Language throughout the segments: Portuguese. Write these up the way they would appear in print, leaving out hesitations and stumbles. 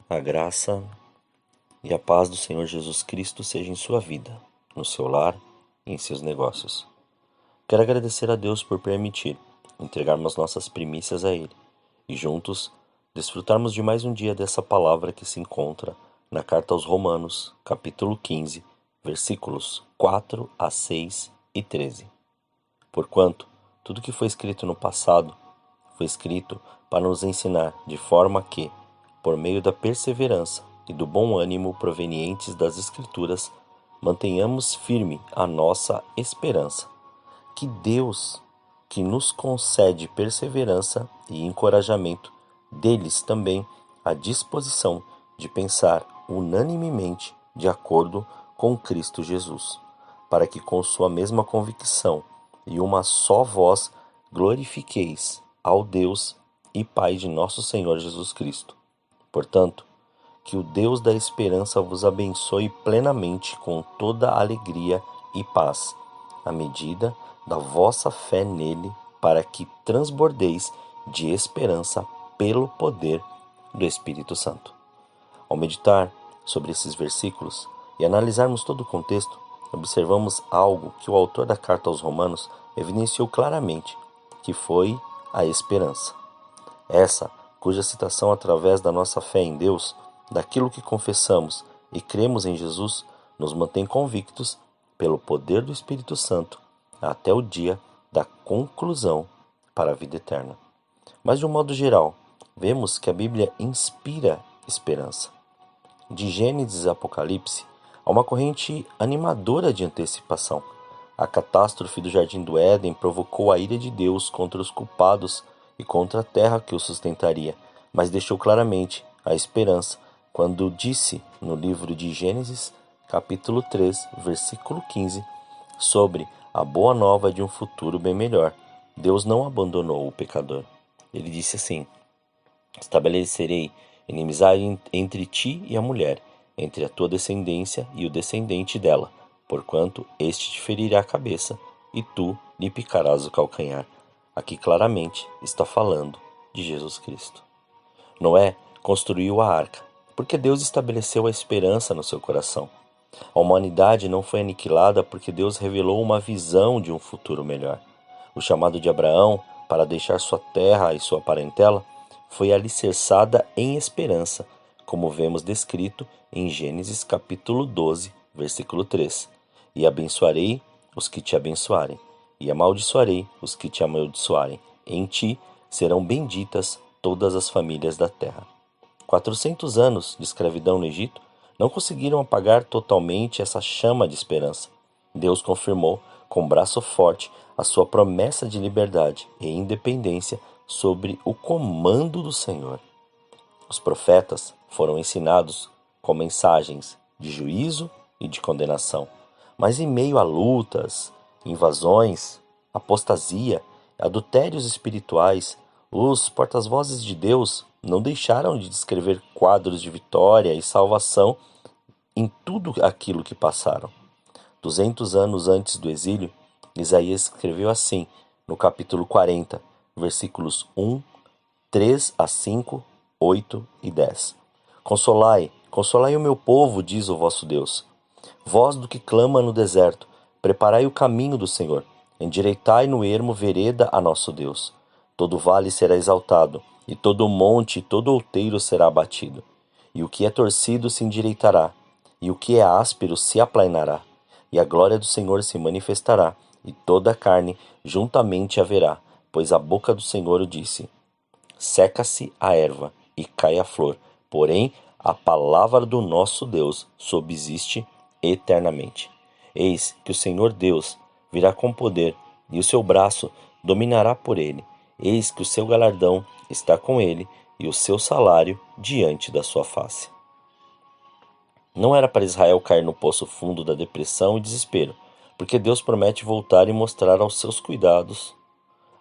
A graça e a paz do Senhor Jesus Cristo seja em sua vida, no seu lar e em seus negócios. Quero agradecer a Deus por permitir entregarmos nossas primícias a Ele e juntos desfrutarmos de mais um dia dessa palavra que se encontra na carta aos Romanos, capítulo 15, versículos 4 a 6 e 13. Porquanto, tudo que foi escrito no passado foi escrito para nos ensinar de forma que, por meio da perseverança e do bom ânimo provenientes das Escrituras, mantenhamos firme a nossa esperança. Que Deus, que nos concede perseverança e encorajamento, deles também a disposição de pensar unanimemente de acordo com Cristo Jesus, para que com sua mesma convicção e uma só voz glorifiqueis ao Deus e Pai de nosso Senhor Jesus Cristo. Portanto, que o Deus da esperança vos abençoe plenamente com toda alegria e paz, à medida da vossa fé nele, para que transbordeis de esperança pelo poder do Espírito Santo. Ao meditar sobre esses versículos e analisarmos todo o contexto, observamos algo que o autor da carta aos Romanos evidenciou claramente, que foi a esperança. Essa, cuja citação através da nossa fé em Deus, daquilo que confessamos e cremos em Jesus, nos mantém convictos, pelo poder do Espírito Santo, até o dia da conclusão para a vida eterna. Mas, de um modo geral, vemos que a Bíblia inspira esperança. De Gênesis a Apocalipse, há uma corrente animadora de antecipação. A catástrofe do Jardim do Éden provocou a ira de Deus contra os culpados e contra a terra que o sustentaria, mas deixou claramente a esperança quando disse no livro de Gênesis, capítulo 3, versículo 15, sobre a boa nova de um futuro bem melhor. Deus não abandonou o pecador. Ele disse assim: estabelecerei inimizade entre ti e a mulher, entre a tua descendência e o descendente dela, porquanto este te ferirá a cabeça, e tu lhe picarás o calcanhar. Aqui claramente está falando de Jesus Cristo. Noé construiu a arca, porque Deus estabeleceu a esperança no seu coração. A humanidade não foi aniquilada porque Deus revelou uma visão de um futuro melhor. O chamado de Abraão para deixar sua terra e sua parentela foi alicerçada em esperança, como vemos descrito em Gênesis capítulo 12, versículo 3. E abençoarei os que te abençoarem, e amaldiçoarei os que te amaldiçoarem. Em ti serão benditas todas as famílias da terra. 400 anos de escravidão no Egito não conseguiram apagar totalmente essa chama de esperança. Deus confirmou com braço forte a sua promessa de liberdade e independência sobre o comando do Senhor. Os profetas foram ensinados com mensagens de juízo e de condenação, mas em meio a lutas, invasões, apostasia, adultérios espirituais, os porta-vozes de Deus não deixaram de descrever quadros de vitória e salvação em tudo aquilo que passaram. 200 anos antes do exílio, Isaías escreveu assim, no capítulo 40, versículos 1, 3 a 5, 8 e 10. Consolai, consolai o meu povo, diz o vosso Deus. Voz do que clama no deserto, preparai o caminho do Senhor, endireitai no ermo vereda a nosso Deus. Todo vale será exaltado, e todo monte e todo outeiro será abatido. E o que é torcido se endireitará, e o que é áspero se aplainará. E a glória do Senhor se manifestará, e toda a carne juntamente haverá, pois a boca do Senhor o disse. Seca-se a erva e cai a flor, porém a palavra do nosso Deus subsiste eternamente. Eis que o Senhor Deus virá com poder, e o seu braço dominará por ele. Eis que o seu galardão está com ele, e o seu salário diante da sua face. Não era para Israel cair no poço fundo da depressão e desespero, porque Deus promete voltar e mostrar aos seus cuidados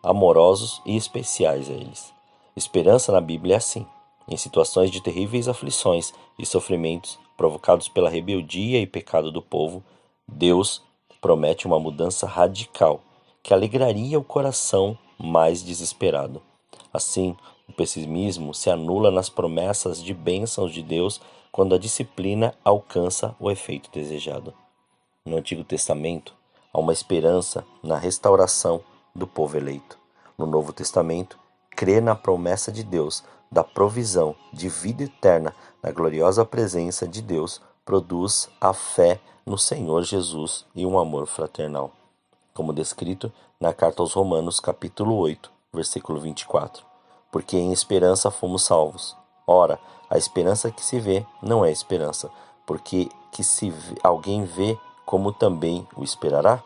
amorosos e especiais a eles. Esperança na Bíblia é assim. Em situações de terríveis aflições e sofrimentos provocados pela rebeldia e pecado do povo, Deus promete uma mudança radical que alegraria o coração mais desesperado. Assim, O pessimismo se anula nas promessas de bênçãos de Deus quando a disciplina alcança o efeito desejado. No Antigo Testamento, há uma esperança na restauração do povo eleito. No Novo Testamento, crer na promessa de Deus da provisão de vida eterna na gloriosa presença de Deus produz a fé no Senhor Jesus e um amor fraternal, como descrito na carta aos Romanos, capítulo 8, versículo 24. Porque em esperança fomos salvos. Ora, a esperança que se vê não é esperança, porque que se alguém vê, como também o esperará?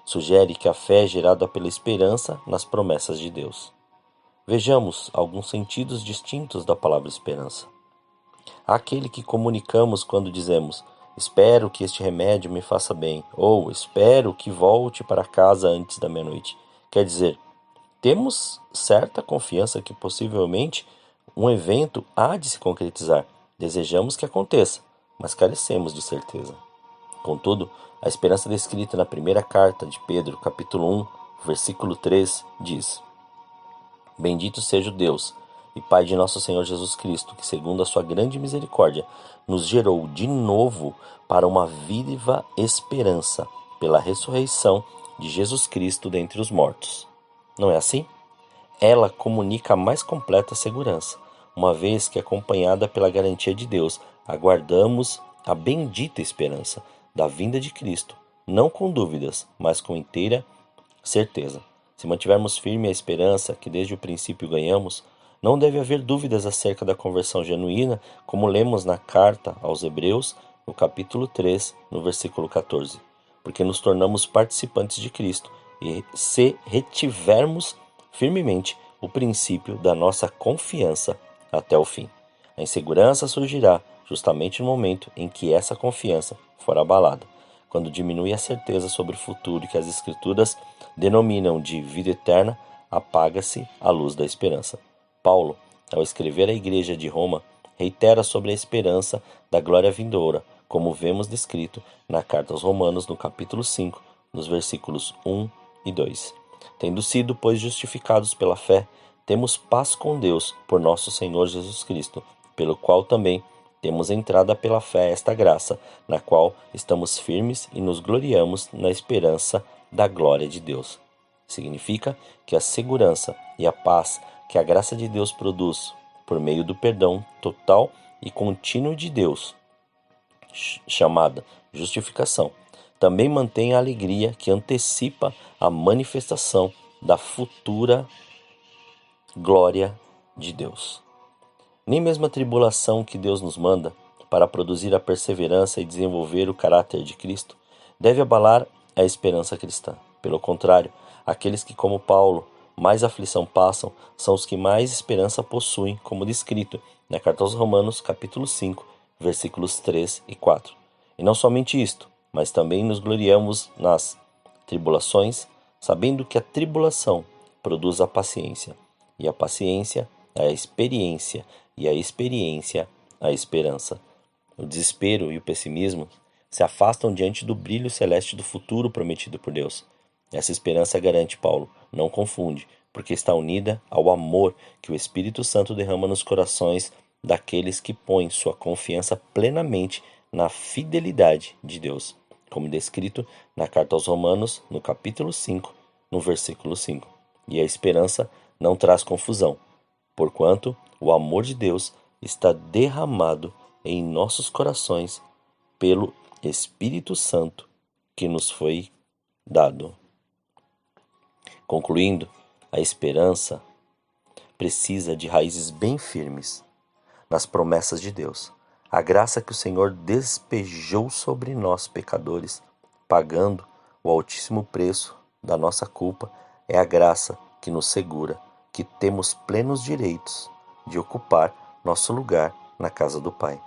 Sugere que a fé é gerada pela esperança nas promessas de Deus. Vejamos alguns sentidos distintos da palavra esperança. Há aquele que comunicamos quando dizemos: espero que este remédio me faça bem, ou espero que volte para casa antes da meia-noite. Quer dizer, temos certa confiança que possivelmente um evento há de se concretizar. Desejamos que aconteça, mas carecemos de certeza. Contudo, a esperança descrita na primeira carta de Pedro, capítulo 1, versículo 3, diz: Bendito seja o Deus e Pai de nosso Senhor Jesus Cristo, que segundo a sua grande misericórdia, nos gerou de novo para uma viva esperança pela ressurreição de Jesus Cristo dentre os mortos. Não é assim? Ela comunica a mais completa segurança, uma vez que, acompanhada pela garantia de Deus, aguardamos a bendita esperança da vinda de Cristo, não com dúvidas, mas com inteira certeza. Se mantivermos firme a esperança que desde o princípio ganhamos, não deve haver dúvidas acerca da conversão genuína, como lemos na carta aos Hebreus, no capítulo 3, no versículo 14. Porque nos tornamos participantes de Cristo e se retivermos firmemente o princípio da nossa confiança até o fim. A insegurança surgirá justamente no momento em que essa confiança for abalada, quando diminui a certeza sobre o futuro que as Escrituras denominam de vida eterna, apaga-se a luz da esperança. Paulo, ao escrever à igreja de Roma, reitera sobre a esperança da glória vindoura, como vemos descrito na carta aos Romanos, no capítulo 5, nos versículos 1 e 2. Tendo sido, pois, justificados pela fé, temos paz com Deus por nosso Senhor Jesus Cristo, pelo qual também temos entrada pela fé a esta graça, na qual estamos firmes e nos gloriamos na esperança da glória de Deus. Significa que a segurança e a paz que a graça de Deus produz por meio do perdão total e contínuo de Deus, chamada justificação, também mantém a alegria que antecipa a manifestação da futura glória de Deus. Nem mesmo a tribulação que Deus nos manda para produzir a perseverança e desenvolver o caráter de Cristo deve abalar a esperança cristã. Pelo contrário, aqueles que, como Paulo, mais aflição passam, são os que mais esperança possuem, como descrito na carta aos Romanos, capítulo 5, versículos 3 e 4. E não somente isto, mas também nos gloriamos nas tribulações, sabendo que a tribulação produz a paciência, e a paciência a experiência, e a experiência a esperança. O desespero e o pessimismo se afastam diante do brilho celeste do futuro prometido por Deus. Essa esperança, garante Paulo, não confunde, porque está unida ao amor que o Espírito Santo derrama nos corações daqueles que põem sua confiança plenamente na fidelidade de Deus, como descrito na carta aos Romanos, no capítulo 5, no versículo 5. E a esperança não traz confusão, porquanto o amor de Deus está derramado em nossos corações pelo Espírito Santo que nos foi dado. Concluindo, a esperança precisa de raízes bem firmes nas promessas de Deus. A graça que o Senhor despejou sobre nós, pecadores, pagando o altíssimo preço da nossa culpa, é a graça que nos segura, que temos plenos direitos de ocupar nosso lugar na casa do Pai.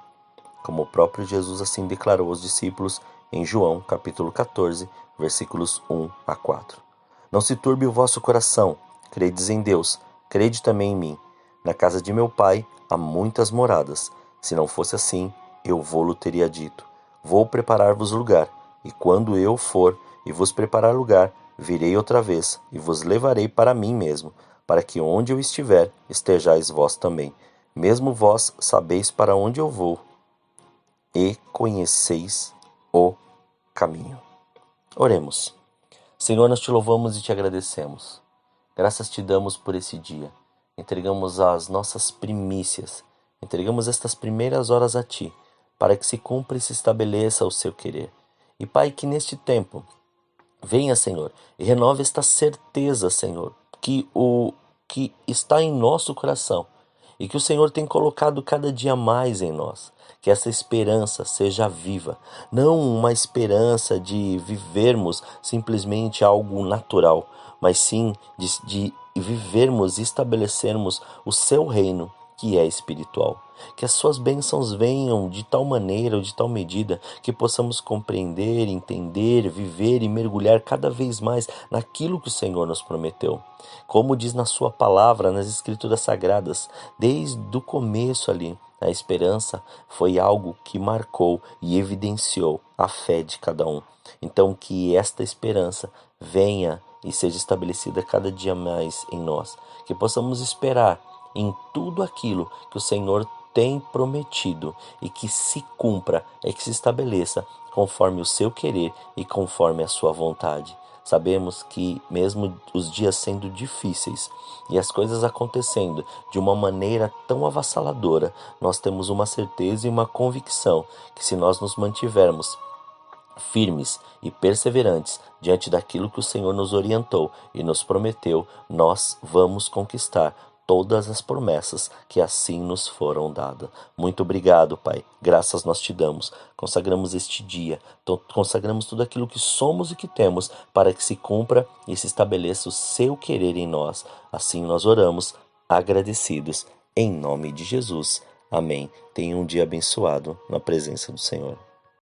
Como o próprio Jesus assim declarou aos discípulos em João, capítulo 14, versículos 1 a 4. Não se turbe o vosso coração, credes em Deus, crede também em mim. Na casa de meu Pai há muitas moradas. Se não fosse assim, eu vou-lo teria dito. Vou preparar-vos lugar, e quando eu for e vos preparar lugar, virei outra vez, e vos levarei para mim mesmo, para que onde eu estiver, estejais vós também. Mesmo vós sabeis para onde eu vou e conheceis o caminho. Oremos. Senhor, nós te louvamos e te agradecemos. Graças te damos por esse dia. Entregamos as nossas primícias, entregamos estas primeiras horas a ti, para que se cumpra e se estabeleça o seu querer. E Pai, que neste tempo venha, Senhor, e renove esta certeza, Senhor, que o que está em nosso coração e que o Senhor tem colocado cada dia mais em nós. Que essa esperança seja viva, não uma esperança de vivermos simplesmente algo natural, mas sim de vivermos e estabelecermos o seu reino, que é espiritual. Que as suas bênçãos venham de tal maneira ou de tal medida que possamos compreender, entender, viver e mergulhar cada vez mais naquilo que o Senhor nos prometeu. Como diz na sua palavra, nas Escrituras Sagradas, desde o começo ali, a esperança foi algo que marcou e evidenciou a fé de cada um. Então que esta esperança venha e seja estabelecida cada dia mais em nós. Que possamos esperar em tudo aquilo que o Senhor tem prometido e que se cumpra e que se estabeleça conforme o seu querer e conforme a sua vontade. Sabemos que mesmo os dias sendo difíceis e as coisas acontecendo de uma maneira tão avassaladora, nós temos uma certeza e uma convicção que se nós nos mantivermos firmes e perseverantes diante daquilo que o Senhor nos orientou e nos prometeu, nós vamos conquistar todas as promessas que assim nos foram dadas. Muito obrigado, Pai. Graças nós te damos. Consagramos este dia, consagramos tudo aquilo que somos e que temos para que se cumpra e se estabeleça o seu querer em nós. Assim nós oramos, agradecidos, em nome de Jesus. Amém. Tenha um dia abençoado na presença do Senhor.